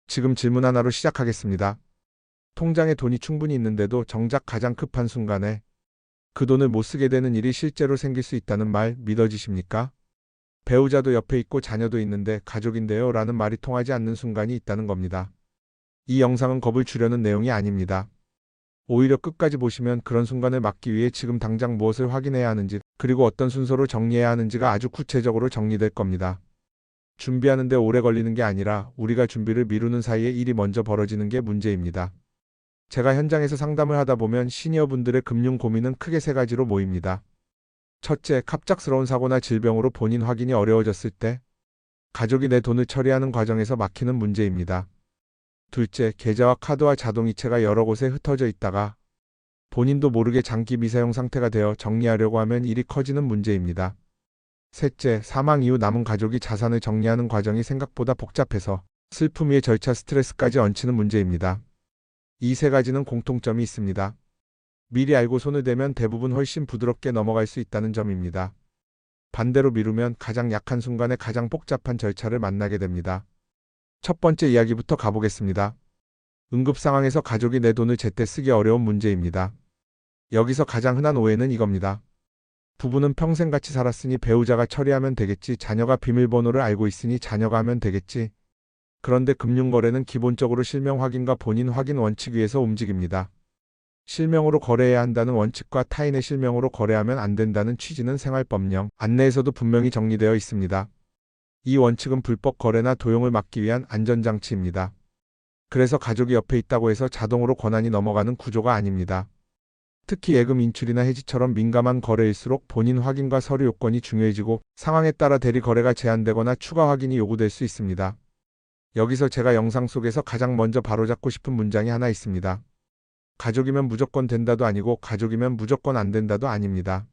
지금 질문 하나로 시작하겠습니다. 통장에 돈이 충분히 있는데도 정작 가장 급한 순간에 그 돈을 못 쓰게 되는 일이 실제로 생길 수 있다는 말 믿어지십니까? 배우자도 옆에 있고 자녀도 있는데 가족인데요 라는 말이 통하지 않는 순간이 있다는 겁니다. 이 영상은 겁을 주려는 내용이 아닙니다. 오히려 끝까지 보시면 그런 순간을 막기 위해 지금 당장 무엇을 확인해야 하는지, 그리고 어떤 순서로 정리해야 하는지가 아주 구체적으로 정리될 겁니다. 준비하는데 오래 걸리는 게 아니라 우리가 준비를 미루는 사이에 일이 먼저 벌어지는 게 문제입니다. 제가 현장에서 상담을 하다 보면 시니어분들의 금융 고민은 크게 세 가지로 모입니다. 첫째, 갑작스러운 사고나 질병으로 본인 확인이 어려워졌을 때 가족이 내 돈을 처리하는 과정에서 막히는 문제입니다. 둘째, 계좌와 카드와 자동이체가 여러 곳에 흩어져 있다가 본인도 모르게 장기 미사용 상태가 되어 정리하려고 하면 일이 커지는 문제입니다. 셋째, 사망 이후 남은 가족이 자산을 정리하는 과정이 생각보다 복잡해서 슬픔 위에 절차 스트레스까지 얹히는 문제입니다. 이 세 가지는 공통점이 있습니다. 미리 알고 손을 대면 대부분 훨씬 부드럽게 넘어갈 수 있다는 점입니다. 반대로 미루면 가장 약한 순간에 가장 복잡한 절차를 만나게 됩니다. 첫 번째 이야기부터 가보겠습니다. 응급 상황에서 가족이 내 돈을 제때 쓰기 어려운 문제입니다. 여기서 가장 흔한 오해는 이겁니다. 부부는 평생 같이 살았으니 배우자가 처리하면 되겠지, 자녀가 비밀번호를 알고 있으니 자녀가 하면 되겠지. 그런데 금융거래는 기본적으로 실명 확인과 본인 확인 원칙 위에서 움직입니다. 실명으로 거래해야 한다는 원칙과 타인의 실명으로 거래하면 안 된다는 취지는 생활법령 안내에서도 분명히 정리되어 있습니다. 이 원칙은 불법 거래나 도용을 막기 위한 안전장치입니다. 그래서 가족이 옆에 있다고 해서 자동으로 권한이 넘어가는 구조가 아닙니다. 특히 예금 인출이나 해지처럼 민감한 거래일수록 본인 확인과 서류 요건이 중요해지고 상황에 따라 대리 거래가 제한되거나 추가 확인이 요구될 수 있습니다. 여기서 제가 영상 속에서 가장 먼저 바로잡고 싶은 문장이 하나 있습니다. 가족이면 무조건 된다도 아니고 가족이면 무조건 안 된다도 아닙니다.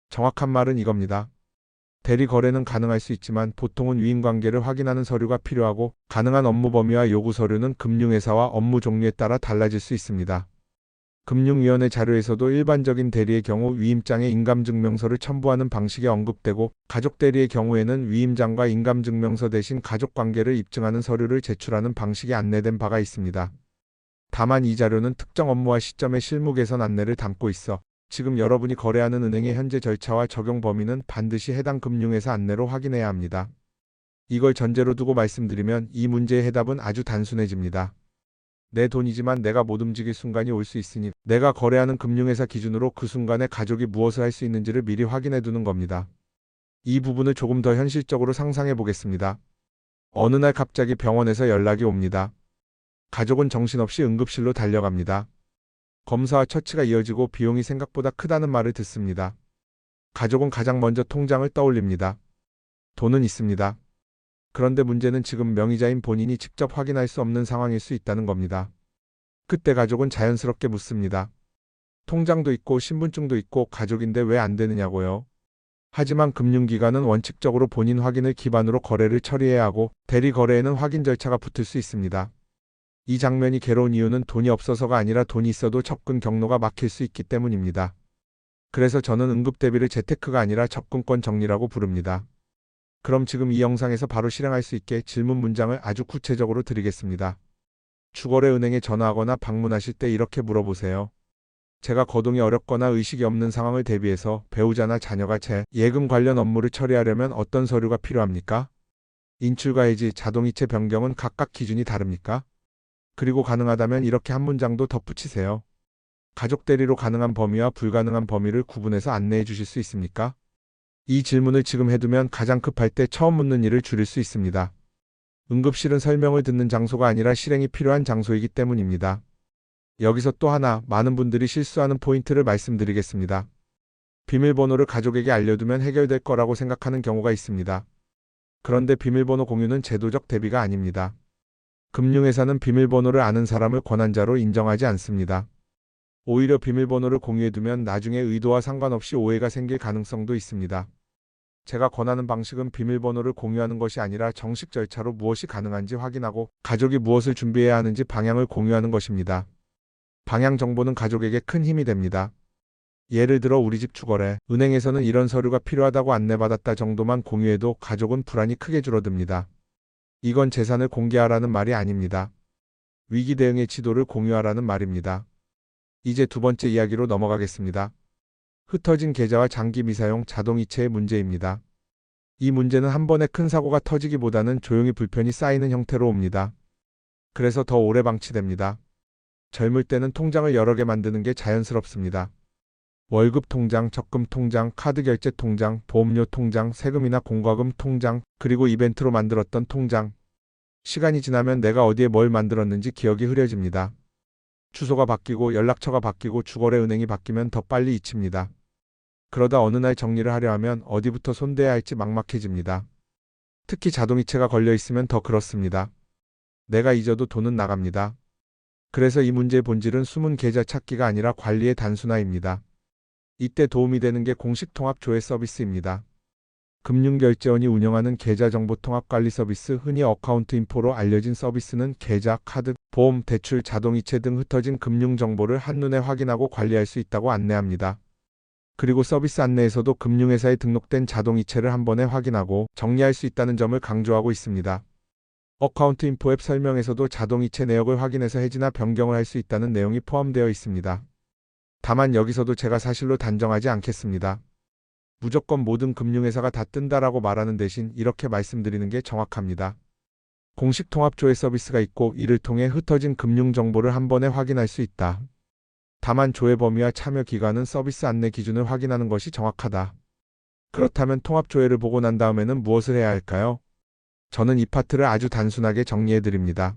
정확한 말은 이겁니다. 대리 거래는 가능할 수 있지만 보통은 위임관계를 확인하는 서류가 필요하고 가능한 업무 범위와 요구 서류는 금융회사와 업무 종류에 따라 달라질 수 있습니다. 금융위원회 자료에서도 일반적인 대리의 경우 위임장에 인감증명서를 첨부하는 방식이 언급되고 가족 대리의 경우에는 위임장과 인감증명서 대신 가족관계를 입증하는 서류를 제출하는 방식이 안내된 바가 있습니다. 다만 이 자료는 특정 업무와 시점의 실무 개선 안내를 담고 있어 지금 여러분이 거래하는 은행의 현재 절차와 적용 범위는 반드시 해당 금융회사 안내로 확인해야 합니다. 이걸 전제로 두고 말씀드리면 이 문제의 해답은 아주 단순해집니다. 내 돈이지만 내가 못 움직일 순간이 올 수 있으니 내가 거래하는 금융회사 기준으로 그 순간에 가족이 무엇을 할 수 있는지를 미리 확인해 두는 겁니다. 이 부분을 조금 더 현실적으로 상상해 보겠습니다. 어느 날 갑자기 병원에서 연락이 옵니다. 가족은 정신없이 응급실로 달려갑니다. 검사와 처치가 이어지고 비용이 생각보다 크다는 말을 듣습니다. 가족은 가장 먼저 통장을 떠올립니다. 돈은 있습니다. 그런데 문제는 지금 명의자인 본인이 직접 확인할 수 없는 상황일 수 있다는 겁니다. 그때 가족은 자연스럽게 묻습니다. 통장도 있고 신분증도 있고 가족인데 왜 안 되느냐고요. 하지만 금융기관은 원칙적으로 본인 확인을 기반으로 거래를 처리해야 하고 대리 거래에는 확인 절차가 붙을 수 있습니다. 이 장면이 괴로운 이유는 돈이 없어서가 아니라 돈이 있어도 접근 경로가 막힐 수 있기 때문입니다. 그래서 저는 응급 대비를 재테크가 아니라 접근권 정리라고 부릅니다. 그럼 지금 이 영상에서 바로 실행할 수 있게 질문 문장을 아주 구체적으로 드리겠습니다. 주거래 은행에 전화하거나 방문하실 때 이렇게 물어보세요. 제가 거동이 어렵거나 의식이 없는 상황을 대비해서 배우자나 자녀가 제 예금 관련 업무를 처리하려면 어떤 서류가 필요합니까? 인출과 해지, 자동이체 변경은 각각 기준이 다릅니까? 그리고 가능하다면 이렇게 한 문장도 덧붙이세요. 가족 대리로 가능한 범위와 불가능한 범위를 구분해서 안내해 주실 수 있습니까? 이 질문을 지금 해두면 가장 급할 때 처음 묻는 일을 줄일 수 있습니다. 응급실은 설명을 듣는 장소가 아니라 실행이 필요한 장소이기 때문입니다. 여기서 또 하나 많은 분들이 실수하는 포인트를 말씀드리겠습니다. 비밀번호를 가족에게 알려두면 해결될 거라고 생각하는 경우가 있습니다. 그런데 비밀번호 공유는 제도적 대비가 아닙니다. 금융회사는 비밀번호를 아는 사람을 권한자로 인정하지 않습니다. 오히려 비밀번호를 공유해두면 나중에 의도와 상관없이 오해가 생길 가능성도 있습니다. 제가 권하는 방식은 비밀번호를 공유하는 것이 아니라 정식 절차로 무엇이 가능한지 확인하고 가족이 무엇을 준비해야 하는지 방향을 공유하는 것입니다. 방향 정보는 가족에게 큰 힘이 됩니다. 예를 들어 우리 집 주거래, 은행에서는 이런 서류가 필요하다고 안내받았다 정도만 공유해도 가족은 불안이 크게 줄어듭니다. 이건 재산을 공개하라는 말이 아닙니다. 위기 대응의 지도를 공유하라는 말입니다. 이제 두 번째 이야기로 넘어가겠습니다. 흩어진 계좌와 장기 미사용 자동이체의 문제입니다. 이 문제는 한 번에 큰 사고가 터지기보다는 조용히 불편이 쌓이는 형태로 옵니다. 그래서 더 오래 방치됩니다. 젊을 때는 통장을 여러 개 만드는 게 자연스럽습니다. 월급 통장, 적금 통장, 카드 결제 통장, 보험료 통장, 세금이나 공과금 통장, 그리고 이벤트로 만들었던 통장. 시간이 지나면 내가 어디에 뭘 만들었는지 기억이 흐려집니다. 주소가 바뀌고 연락처가 바뀌고 주거래 은행이 바뀌면 더 빨리 잊힙니다. 그러다 어느 날 정리를 하려 하면 어디부터 손대야 할지 막막해집니다. 특히 자동이체가 걸려 있으면 더 그렇습니다. 내가 잊어도 돈은 나갑니다. 그래서 이 문제의 본질은 숨은 계좌 찾기가 아니라 관리의 단순화입니다. 이때 도움이 되는 게 공식 통합 조회 서비스입니다. 금융결제원이 운영하는 계좌정보통합관리 서비스, 흔히 어카운트 인포로 알려진 서비스는 계좌, 카드, 보험, 대출, 자동이체 등 흩어진 금융정보를 한눈에 확인하고 관리할 수 있다고 안내합니다. 그리고 서비스 안내에서도 금융회사에 등록된 자동이체를 한 번에 확인하고 정리할 수 있다는 점을 강조하고 있습니다. 어카운트 인포 앱 설명에서도 자동이체 내역을 확인해서 해지나 변경을 할 수 있다는 내용이 포함되어 있습니다. 다만 여기서도 제가 사실로 단정하지 않겠습니다. 무조건 모든 금융회사가 다 뜬다라고 말하는 대신 이렇게 말씀드리는 게 정확합니다. 공식 통합조회 서비스가 있고 이를 통해 흩어진 금융정보를 한 번에 확인할 수 있다. 다만 조회 범위와 참여 기간은 서비스 안내 기준을 확인하는 것이 정확하다. 그렇다면 통합조회를 보고 난 다음에는 무엇을 해야 할까요? 저는 이 파트를 아주 단순하게 정리해 드립니다.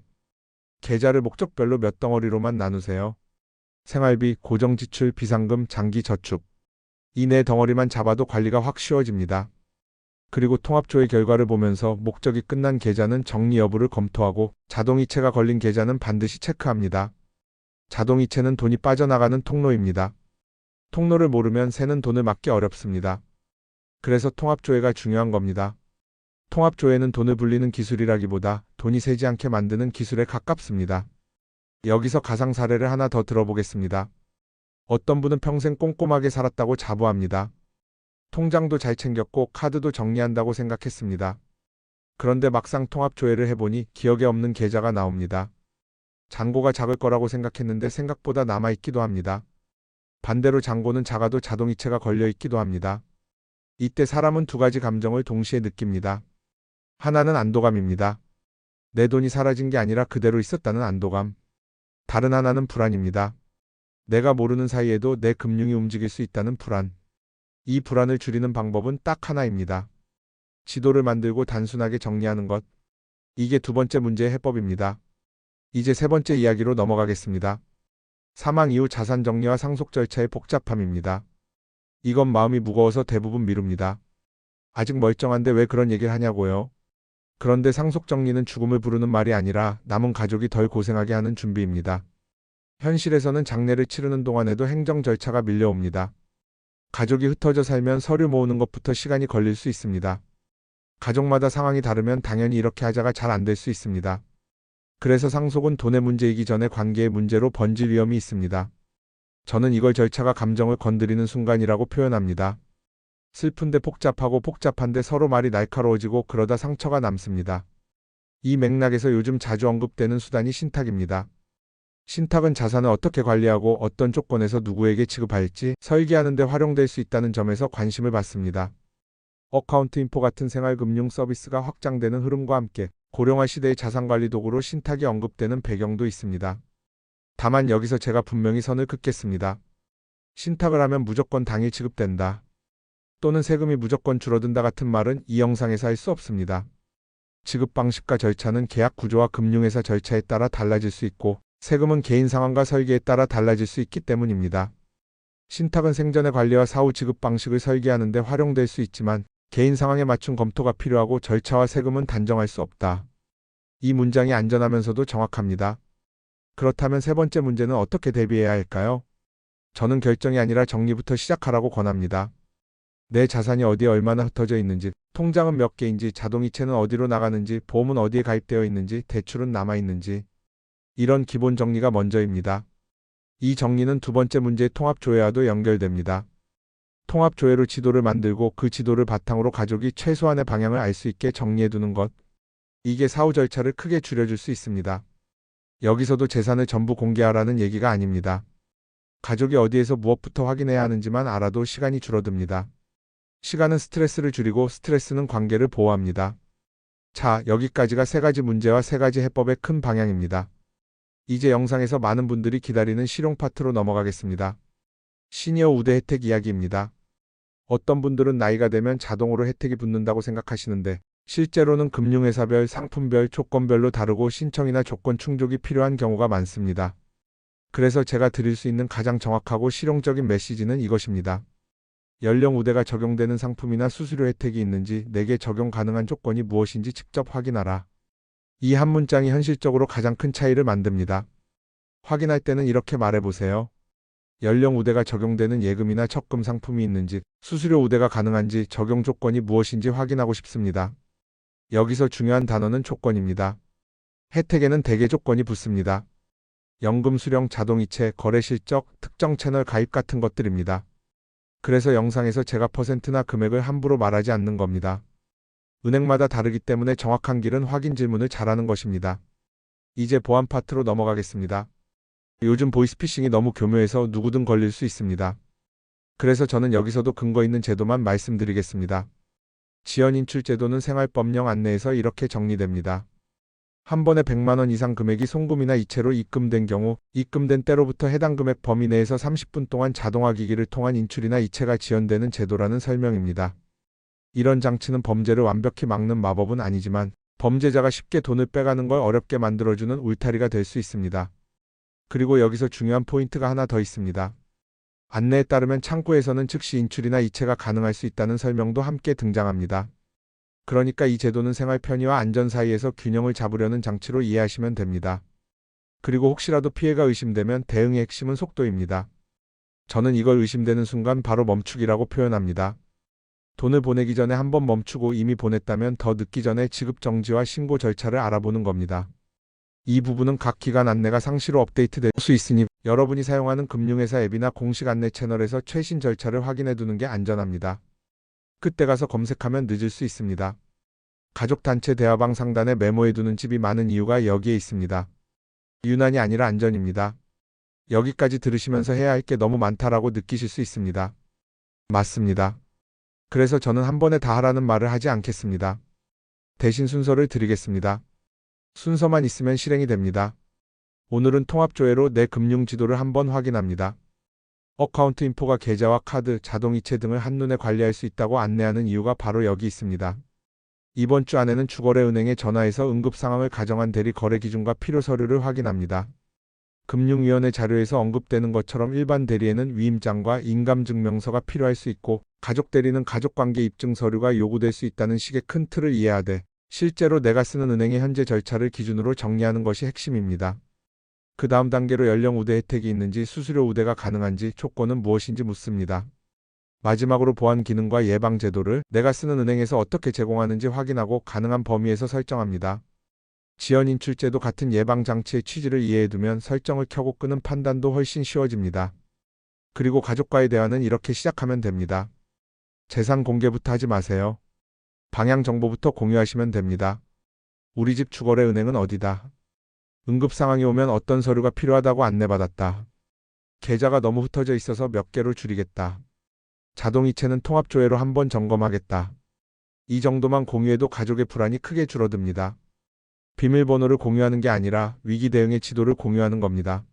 계좌를 목적별로 몇 덩어리로만 나누세요. 생활비, 고정지출, 비상금, 장기저축. 이 네 덩어리만 잡아도 관리가 확 쉬워집니다. 그리고 통합조회 결과를 보면서 목적이 끝난 계좌는 정리 여부를 검토하고 자동이체가 걸린 계좌는 반드시 체크합니다. 자동이체는 돈이 빠져나가는 통로입니다. 통로를 모르면 새는 돈을 막기 어렵습니다. 그래서 통합조회가 중요한 겁니다. 통합조회는 돈을 불리는 기술이라기보다 돈이 새지 않게 만드는 기술에 가깝습니다. 여기서 가상 사례를 하나 더 들어보겠습니다. 어떤 분은 평생 꼼꼼하게 살았다고 자부합니다. 통장도 잘 챙겼고 카드도 정리한다고 생각했습니다. 그런데 막상 통합조회를 해보니 기억에 없는 계좌가 나옵니다. 잔고가 작을 거라고 생각했는데 생각보다 남아있기도 합니다. 반대로 잔고는 작아도 자동이체가 걸려있기도 합니다. 이때 사람은 두 가지 감정을 동시에 느낍니다. 하나는 안도감입니다. 내 돈이 사라진 게 아니라 그대로 있었다는 안도감. 다른 하나는 불안입니다. 내가 모르는 사이에도 내 금융이 움직일 수 있다는 불안. 이 불안을 줄이는 방법은 딱 하나입니다. 지도를 만들고 단순하게 정리하는 것. 이게 두 번째 문제의 해법입니다. 이제 세 번째 이야기로 넘어가겠습니다. 사망 이후 자산 정리와 상속 절차의 복잡함입니다. 이건 마음이 무거워서 대부분 미룹니다. 아직 멀쩡한데 왜 그런 얘기를 하냐고요. 그런데 상속 정리는 죽음을 부르는 말이 아니라 남은 가족이 덜 고생하게 하는 준비입니다. 현실에서는 장례를 치르는 동안에도 행정 절차가 밀려옵니다. 가족이 흩어져 살면 서류 모으는 것부터 시간이 걸릴 수 있습니다. 가족마다 상황이 다르면 당연히 이렇게 하자가 잘 안 될 수 있습니다. 그래서 상속은 돈의 문제이기 전에 관계의 문제로 번질 위험이 있습니다. 저는 이걸 절차가 감정을 건드리는 순간이라고 표현합니다. 슬픈데 복잡하고 복잡한데 서로 말이 날카로워지고 그러다 상처가 남습니다. 이 맥락에서 요즘 자주 언급되는 수단이 신탁입니다. 신탁은 자산을 어떻게 관리하고 어떤 조건에서 누구에게 지급할지 설계하는 데 활용될 수 있다는 점에서 관심을 받습니다. 어카운트 인포 같은 생활금융 서비스가 확장되는 흐름과 함께 고령화 시대의 자산관리 도구로 신탁이 언급되는 배경도 있습니다. 다만 여기서 제가 분명히 선을 긋겠습니다. 신탁을 하면 무조건 당일 지급된다. 또는 세금이 무조건 줄어든다 같은 말은 이 영상에서 할 수 없습니다. 지급 방식과 절차는 계약 구조와 금융회사 절차에 따라 달라질 수 있고 세금은 개인 상황과 설계에 따라 달라질 수 있기 때문입니다. 신탁은 생전의 관리와 사후 지급 방식을 설계하는 데 활용될 수 있지만 개인 상황에 맞춘 검토가 필요하고 절차와 세금은 단정할 수 없다. 이 문장이 안전하면서도 정확합니다. 그렇다면 세 번째 문제는 어떻게 대비해야 할까요? 저는 결정이 아니라 정리부터 시작하라고 권합니다. 내 자산이 어디에 얼마나 흩어져 있는지, 통장은 몇 개인지, 자동이체는 어디로 나가는지, 보험은 어디에 가입되어 있는지, 대출은 남아있는지. 이런 기본 정리가 먼저입니다. 이 정리는 두 번째 문제의 통합조회와도 연결됩니다. 통합조회로 지도를 만들고 그 지도를 바탕으로 가족이 최소한의 방향을 알 수 있게 정리해두는 것. 이게 사후 절차를 크게 줄여줄 수 있습니다. 여기서도 재산을 전부 공개하라는 얘기가 아닙니다. 가족이 어디에서 무엇부터 확인해야 하는지만 알아도 시간이 줄어듭니다. 시간은 스트레스를 줄이고 스트레스는 관계를 보호합니다. 자, 여기까지가 세 가지 문제와 세 가지 해법의 큰 방향입니다. 이제 영상에서 많은 분들이 기다리는 실용 파트로 넘어가겠습니다. 시니어 우대 혜택 이야기입니다. 어떤 분들은 나이가 되면 자동으로 혜택이 붙는다고 생각하시는데 실제로는 금융회사별, 상품별, 조건별로 다르고 신청이나 조건 충족이 필요한 경우가 많습니다. 그래서 제가 드릴 수 있는 가장 정확하고 실용적인 메시지는 이것입니다. 연령 우대가 적용되는 상품이나 수수료 혜택이 있는지, 내게 적용 가능한 조건이 무엇인지 직접 확인하라. 이 한 문장이 현실적으로 가장 큰 차이를 만듭니다. 확인할 때는 이렇게 말해보세요. 연령 우대가 적용되는 예금이나 적금 상품이 있는지, 수수료 우대가 가능한지, 적용 조건이 무엇인지 확인하고 싶습니다. 여기서 중요한 단어는 조건입니다. 혜택에는 대개 조건이 붙습니다. 연금 수령, 자동이체, 거래 실적, 특정 채널 가입 같은 것들입니다. 그래서 영상에서 제가 퍼센트나 금액을 함부로 말하지 않는 겁니다. 은행마다 다르기 때문에 정확한 길은 확인 질문을 잘하는 것입니다. 이제 보안 파트로 넘어가겠습니다. 요즘 보이스피싱이 너무 교묘해서 누구든 걸릴 수 있습니다. 그래서 저는 여기서도 근거 있는 제도만 말씀드리겠습니다. 지연인출제도는 생활법령 안내에서 이렇게 정리됩니다. 한 번에 100만 원 이상 금액이 송금이나 이체로 입금된 경우, 입금된 때로부터 해당 금액 범위 내에서 30분 동안 자동화 기기를 통한 인출이나 이체가 지연되는 제도라는 설명입니다. 이런 장치는 범죄를 완벽히 막는 마법은 아니지만 범죄자가 쉽게 돈을 빼가는 걸 어렵게 만들어주는 울타리가 될 수 있습니다. 그리고 여기서 중요한 포인트가 하나 더 있습니다. 안내에 따르면 창구에서는 즉시 인출이나 이체가 가능할 수 있다는 설명도 함께 등장합니다. 그러니까 이 제도는 생활 편의와 안전 사이에서 균형을 잡으려는 장치로 이해하시면 됩니다. 그리고 혹시라도 피해가 의심되면 대응의 핵심은 속도입니다. 저는 이걸 의심되는 순간 바로 멈추기라고 표현합니다. 돈을 보내기 전에 한번 멈추고 이미 보냈다면 더 늦기 전에 지급 정지와 신고 절차를 알아보는 겁니다. 이 부분은 각 기관 안내가 상시로 업데이트될 수 있으니 여러분이 사용하는 금융회사 앱이나 공식 안내 채널에서 최신 절차를 확인해 두는 게 안전합니다. 그때 가서 검색하면 늦을 수 있습니다. 가족단체 대화방 상단에 메모해 두는 집이 많은 이유가 여기에 있습니다. 유난이 아니라 안전입니다. 여기까지 들으시면서 해야 할 게 너무 많다라고 느끼실 수 있습니다. 맞습니다. 그래서 저는 한 번에 다 하라는 말을 하지 않겠습니다. 대신 순서를 드리겠습니다. 순서만 있으면 실행이 됩니다. 오늘은 통합조회로 내 금융 지도를 한번 확인합니다. 어카운트 인포가 계좌와 카드, 자동이체 등을 한눈에 관리할 수 있다고 안내하는 이유가 바로 여기 있습니다. 이번 주 안에는 주거래은행에 전화해서 응급 상황을 가정한 대리 거래 기준과 필요 서류를 확인합니다. 금융위원회 자료에서 언급되는 것처럼 일반 대리에는 위임장과 인감증명서가 필요할 수 있고, 가족 대리는 가족관계 입증 서류가 요구될 수 있다는 식의 큰 틀을 이해하되 실제로 내가 쓰는 은행의 현재 절차를 기준으로 정리하는 것이 핵심입니다. 그 다음 단계로 연령 우대 혜택이 있는지, 수수료 우대가 가능한지, 조건은 무엇인지 묻습니다. 마지막으로 보안 기능과 예방 제도를 내가 쓰는 은행에서 어떻게 제공하는지 확인하고 가능한 범위에서 설정합니다. 지연 인출제도 같은 예방 장치의 취지를 이해해두면 설정을 켜고 끄는 판단도 훨씬 쉬워집니다. 그리고 가족과의 대화는 이렇게 시작하면 됩니다. 재산 공개부터 하지 마세요. 방향 정보부터 공유하시면 됩니다. 우리 집 주거래 은행은 어디다. 응급 상황이 오면 어떤 서류가 필요하다고 안내받았다. 계좌가 너무 흩어져 있어서 몇 개로 줄이겠다. 자동이체는 통합조회로 한번 점검하겠다. 이 정도만 공유해도 가족의 불안이 크게 줄어듭니다. 비밀번호를 공유하는 게 아니라 위기 대응의 지도를 공유하는 겁니다.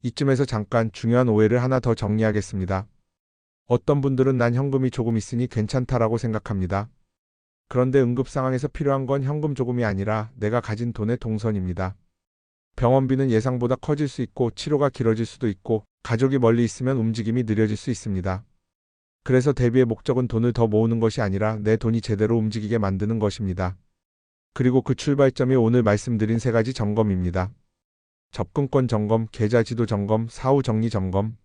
이쯤에서 잠깐 중요한 오해를 하나 더 정리하겠습니다. 어떤 분들은 난 현금이 조금 있으니 괜찮다라고 생각합니다. 그런데 응급 상황에서 필요한 건 현금 조금이 아니라 내가 가진 돈의 동선입니다. 병원비는 예상보다 커질 수 있고 치료가 길어질 수도 있고 가족이 멀리 있으면 움직임이 느려질 수 있습니다. 그래서 대비의 목적은 돈을 더 모으는 것이 아니라 내 돈이 제대로 움직이게 만드는 것입니다. 그리고 그 출발점이 오늘 말씀드린 세 가지 점검입니다. 접근권 점검, 계좌 지도 점검, 사후 정리 점검.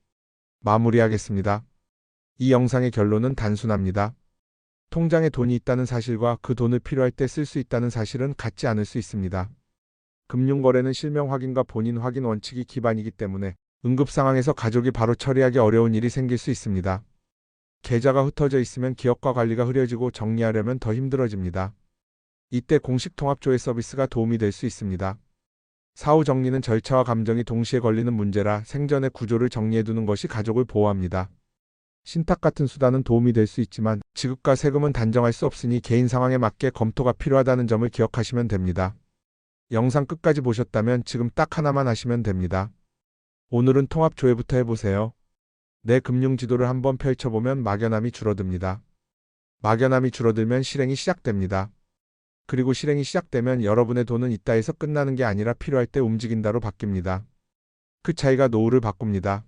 마무리하겠습니다. 이 영상의 결론은 단순합니다. 통장에 돈이 있다는 사실과 그 돈을 필요할 때 쓸 수 있다는 사실은 같지 않을 수 있습니다. 금융거래는 실명 확인과 본인 확인 원칙이 기반이기 때문에 응급 상황에서 가족이 바로 처리하기 어려운 일이 생길 수 있습니다. 계좌가 흩어져 있으면 기억과 관리가 흐려지고 정리하려면 더 힘들어집니다. 이때 공식 통합조회 서비스가 도움이 될 수 있습니다. 사후 정리는 절차와 감정이 동시에 걸리는 문제라 생전에 구조를 정리해두는 것이 가족을 보호합니다. 신탁 같은 수단은 도움이 될 수 있지만 지급과 세금은 단정할 수 없으니 개인 상황에 맞게 검토가 필요하다는 점을 기억하시면 됩니다. 영상 끝까지 보셨다면 지금 딱 하나만 하시면 됩니다. 오늘은 통합조회부터 해보세요. 내 금융지도를 한번 펼쳐보면 막연함이 줄어듭니다. 막연함이 줄어들면 실행이 시작됩니다. 그리고 실행이 시작되면 여러분의 돈은 있다 해서 끝나는 게 아니라 필요할 때 움직인다로 바뀝니다. 그 차이가 노후를 바꿉니다.